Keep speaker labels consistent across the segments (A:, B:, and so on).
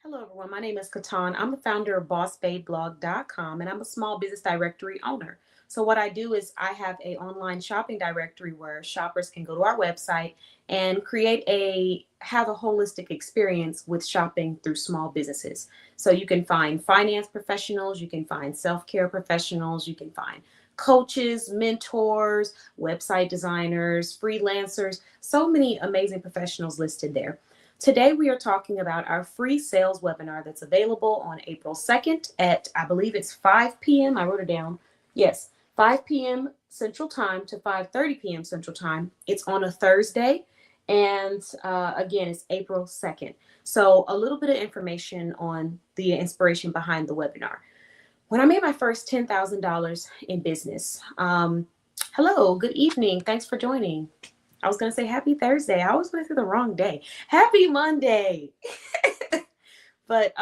A: Hello, everyone. My name is Katan. I'm the founder of BossBabeBlog.com, and I'm a small business directory owner. So what I do is I have a online shopping directory where shoppers can go to our website and have a holistic experience with shopping through small businesses. So you can find finance professionals, you can find self-care professionals, you can find coaches, mentors, website designers, freelancers, so many amazing professionals listed there. Today, we are talking about our free sales webinar that's available on April 2nd at, I believe it's 5 p.m. I wrote it down. Yes, 5 p.m. Central Time to 5:30 p.m. Central Time. It's on a Thursday. And again, it's April 2nd. So, a little bit of information on the inspiration behind the webinar. When I made my first $10,000 in business, hello, good evening. Thanks for joining. I was going to say happy Thursday. I always went through the wrong day. Happy Monday. But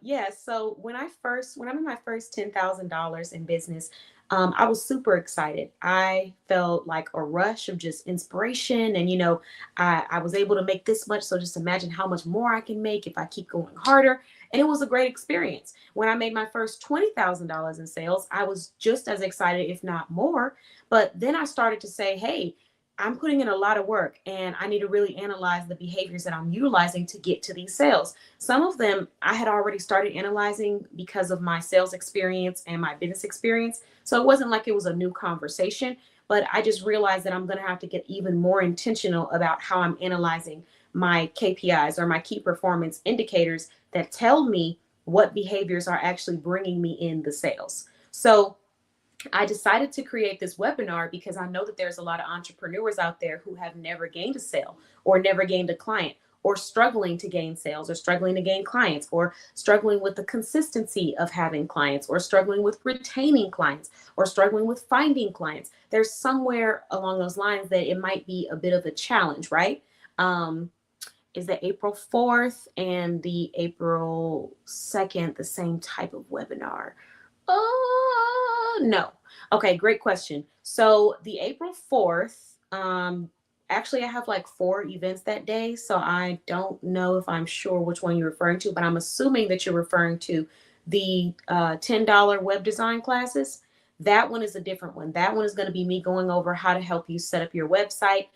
A: yeah, so when I made my first $10,000 in business, I was super excited. I felt like a rush of just inspiration. And, I was able to make this much. So just imagine how much more I can make if I keep going harder. And it was a great experience. When I made my first $20,000 in sales, I was just as excited, if not more. But then I started to say, hey, I'm putting in a lot of work and I need to really analyze the behaviors that I'm utilizing to get to these sales. Some of them I had already started analyzing because of my sales experience and my business experience. So it wasn't like it was a new conversation, but I just realized that I'm going to have to get even more intentional about how I'm analyzing my KPIs or my key performance indicators that tell me what behaviors are actually bringing me in the sales. So I decided to create this webinar because I know that there's a lot of entrepreneurs out there who have never gained a sale or never gained a client or struggling to gain sales or struggling to gain clients or struggling with the consistency of having clients or struggling with retaining clients or struggling with finding clients. There's somewhere along those lines that it might be a bit of a challenge, right? Um, is the April 4th and the April 2nd the same type of webinar? Oh, no. Okay, great question. So the April 4th, actually I have like four events that day, so I don't know if I'm sure which one you're referring to, but I'm assuming that you're referring to the $10 web design classes. That one is a different one. That one is going to be me going over how to help you set up your website,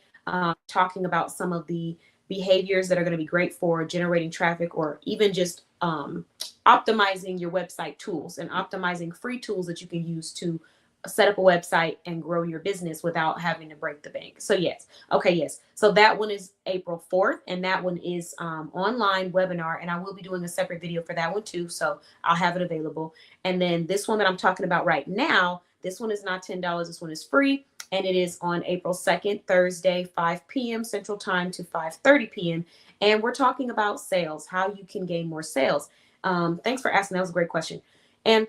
A: talking about some of the behaviors that are going to be great for generating traffic or even just optimizing your website tools and optimizing free tools that you can use to set up a website and grow your business without having to break the bank. So yes. Okay, yes. So that one is April 4th and that one is online webinar, and I will be doing a separate video for that one too. So I'll have it available. And then this one that I'm talking about right now, this one is not $10. This one is free. And it is on April 2nd, Thursday, 5 p.m. Central Time to 5:30 p.m. And we're talking about sales, how you can gain more sales. Thanks for asking. That was a great question. And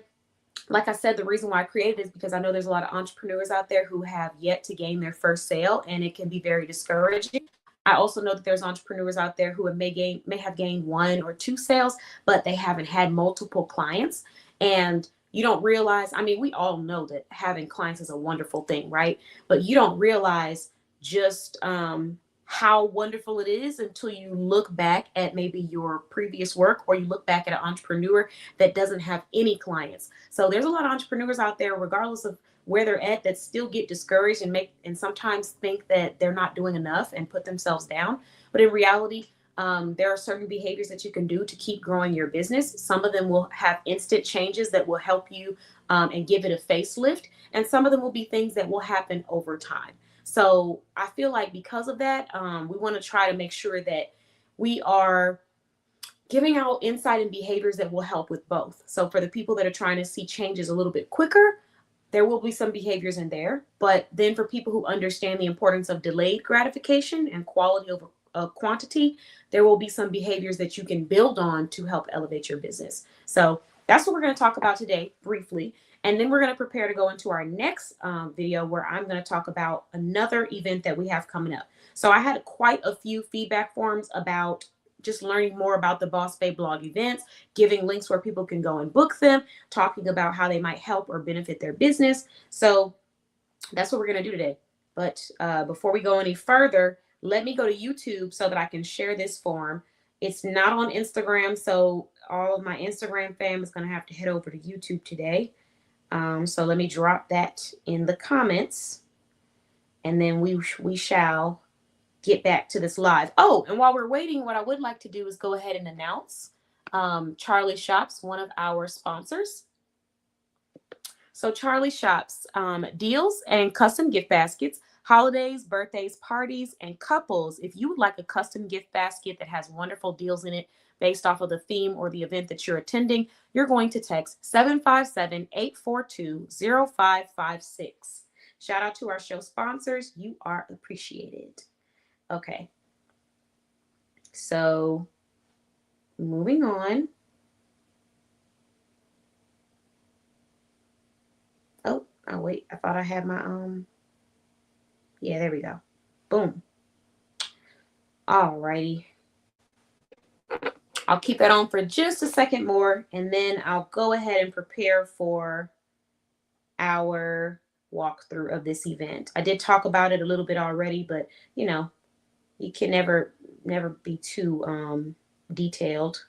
A: like I said, the reason why I created it is because I know there's a lot of entrepreneurs out there who have yet to gain their first sale, and it can be very discouraging. I also know that there's entrepreneurs out there who may have gained one or two sales, but they haven't had multiple clients. And you don't realize, I mean, we all know that having clients is a wonderful thing, right? But you don't realize just how wonderful it is until you look back at maybe your previous work or you look back at an entrepreneur that doesn't have any clients. So there's a lot of entrepreneurs out there, regardless of where they're at, that still get discouraged and sometimes think that they're not doing enough and put themselves down. But in reality, there are certain behaviors that you can do to keep growing your business. Some of them will have instant changes that will help you and give it a facelift. And some of them will be things that will happen over time. So I feel like because of that, we want to try to make sure that we are giving out insight and behaviors that will help with both. So for the people that are trying to see changes a little bit quicker, there will be some behaviors in there. But then for people who understand the importance of delayed gratification and quality over quantity, there will be some behaviors that you can build on to help elevate your business. So that's what we're going to talk about today briefly. And then we're going to prepare to go into our next video where I'm going to talk about another event that we have coming up. So I had quite a few feedback forms about just learning more about the Boss Babe blog events, giving links where people can go and book them, talking about how they might help or benefit their business. So that's what we're going to do today. But before we go any further, let me go to YouTube so that I can share this form It's not on Instagram, so all of my Instagram fam is going to have to head over to YouTube today. So let me drop that in the comments, and then we shall get back to this live. Oh, and while we're waiting, what I would like to do is go ahead and announce Charlie Shops, one of our sponsors. So Charlie Shops, deals and custom gift baskets, holidays, birthdays, parties, and couples. If you would like a custom gift basket that has wonderful deals in it based off of the theme or the event that you're attending, you're going to text 757-842-0556. Shout out to our show sponsors. You are appreciated. Okay. So moving on. Oh, wait. I thought I had my, yeah, there we go. Boom. All righty. I'll keep that on for just a second more, and then I'll go ahead and prepare for our walkthrough of this event. I did talk about it a little bit already, but you know, you can never be too detailed.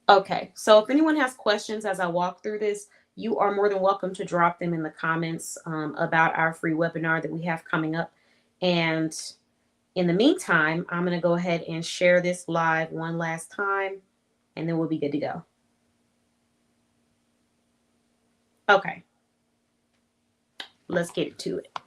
A: Okay, so if anyone has questions as I walk through this, you are more than welcome to drop them in the comments about our free webinar that we have coming up. And in the meantime, I'm going to go ahead and share this live one last time, and then we'll be good to go. Okay, let's get to it.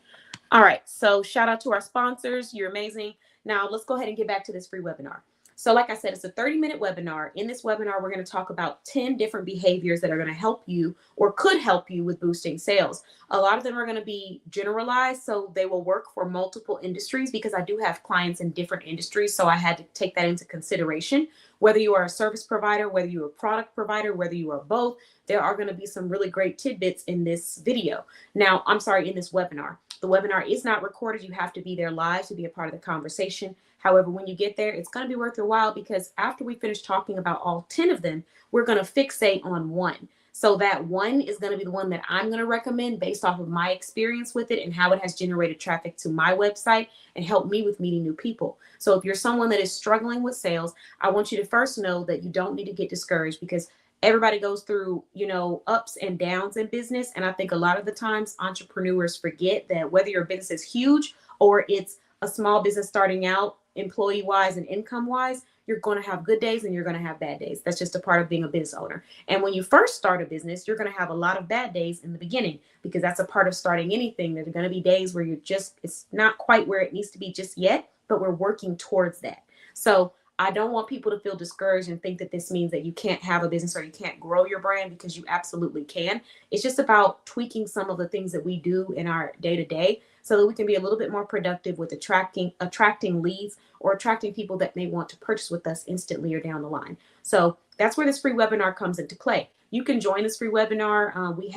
A: All right, so shout out to our sponsors. You're amazing. Now let's go ahead and get back to this free webinar. So like I said, it's a 30-minute webinar. In this webinar, we're going to talk about 10 different behaviors that are going to help you or could help you with boosting sales. A lot of them are going to be generalized, so they will work for multiple industries because I do have clients in different industries, so I had to take that into consideration. Whether you are a service provider, whether you're a product provider, whether you are both, there are going to be some really great tidbits in this video. Now, I'm sorry, in this webinar. The webinar is not recorded. You have to be there live to be a part of the conversation. However, when you get there, it's going to be worth your while because after we finish talking about all 10 of them, we're going to fixate on one. So that one is going to be the one that I'm going to recommend based off of my experience with it and how it has generated traffic to my website and helped me with meeting new people. So if you're someone that is struggling with sales, I want you to first know that you don't need to get discouraged because everybody goes through, you know, ups and downs in business. And I think a lot of the times entrepreneurs forget that whether your business is huge or it's a small business starting out, employee wise and income wise, you're going to have good days and you're going to have bad days. That's just a part of being a business owner. And when you first start a business, you're going to have a lot of bad days in the beginning because that's a part of starting anything. There are going to be days where it's not quite where it needs to be just yet, but we're working towards that. So I don't want people to feel discouraged and think that this means that you can't have a business or you can't grow your brand because you absolutely can. It's just about tweaking some of the things that we do in our day-to-day so that we can be a little bit more productive with attracting leads or attracting people that may want to purchase with us instantly or down the line. So that's where this free webinar comes into play. You can join this free webinar. We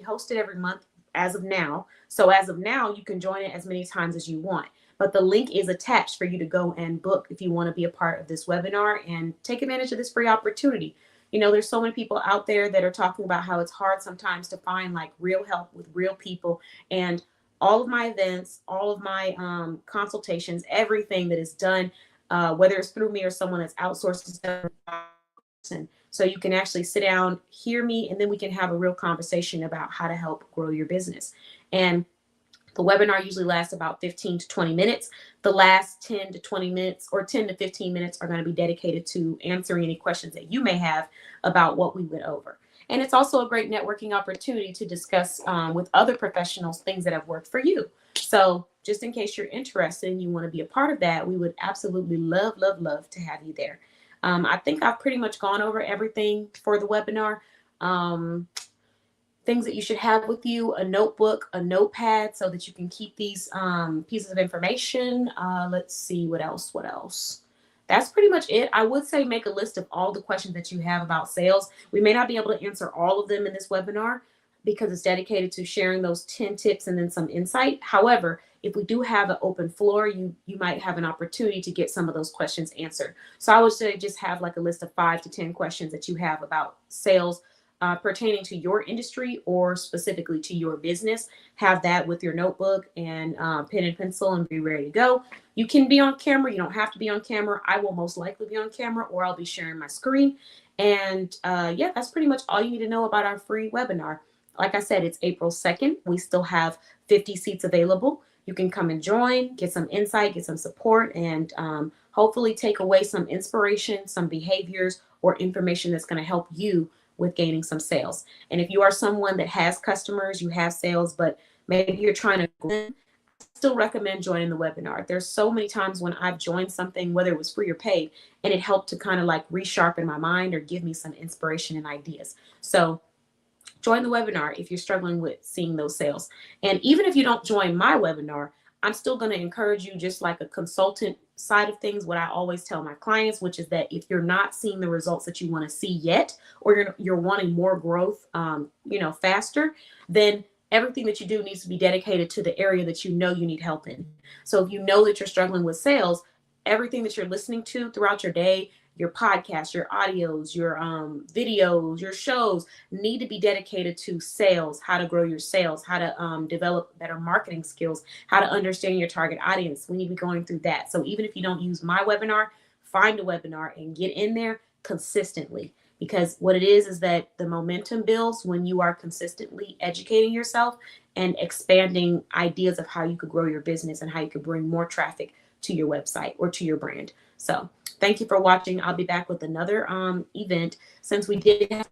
A: host it every month as of now. So as of now, you can join it as many times as you want. But the link is attached for you to go and book if you want to be a part of this webinar and take advantage of this free opportunity. You know, there's so many people out there that are talking about how it's hard sometimes to find like real help with real people. And all of my events, all of my consultations, everything that is done, whether it's through me or someone that's outsourced, so you can actually sit down, hear me, and then we can have a real conversation about how to help grow your business. And the webinar usually lasts about 15 to 20 minutes. The last 10 to 20 minutes or 10 to 15 minutes are going to be dedicated to answering any questions that you may have about what we went over. And it's also a great networking opportunity to discuss with other professionals things that have worked for you. So just in case you're interested and you want to be a part of that, we would absolutely love, love, love to have you there. I think I've pretty much gone over everything for the webinar. Things that you should have with you: a notebook, a notepad, so that you can keep these pieces of information. Let's see, what else? That's pretty much it. I would say make a list of all the questions that you have about sales. We may not be able to answer all of them in this webinar because it's dedicated to sharing those 10 tips and then some insight. However, if we do have an open floor, you might have an opportunity to get some of those questions answered. So I would say just have like a list of 5 to 10 questions that you have about sales, pertaining to your industry or specifically to your business. Have that with your notebook and pen and pencil and be ready to go. You can be on camera. You don't have to be on camera. I will most likely be on camera, or I'll be sharing my screen. And yeah, that's pretty much all you need to know about our free webinar. Like I said, it's April 2nd. We still have 50 seats available. You can come and join, get some insight, get some support, and hopefully take away some inspiration, some behaviors, or information that's going to help you with gaining some sales. And if you are someone that has customers, you have sales, but maybe you're trying to still recommend joining the webinar. There's so many times when I've joined something, whether it was free or paid, and it helped to kind of like resharpen my mind or give me some inspiration and ideas. So join the webinar if you're struggling with seeing those sales. And even if you don't join my webinar, I'm still going to encourage you, just like a consultant side of things, what I always tell my clients, which is that if you're not seeing the results that you want to see yet, or you're wanting more growth, faster, then everything that you do needs to be dedicated to the area that you know you need help in. So if you know that you're struggling with sales, everything that you're listening to throughout your day, your podcasts, your audios, your videos, your shows need to be dedicated to sales, how to grow your sales, how to develop better marketing skills, how to understand your target audience. We need to be going through that. So even if you don't use my webinar, find a webinar and get in there consistently. Because what it is that the momentum builds when you are consistently educating yourself and expanding ideas of how you could grow your business and how you could bring more traffic to your website or to your brand. So thank you for watching. I'll be back with another event. Since we did have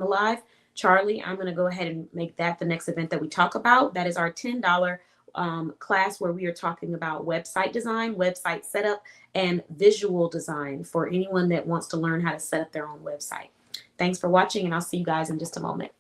A: live, Charlie, I'm going to go ahead and make that the next event that we talk about. That is our $10 class where we are talking about website design, website setup, and visual design for anyone that wants to learn how to set up their own website. Thanks for watching, and I'll see you guys in just a moment.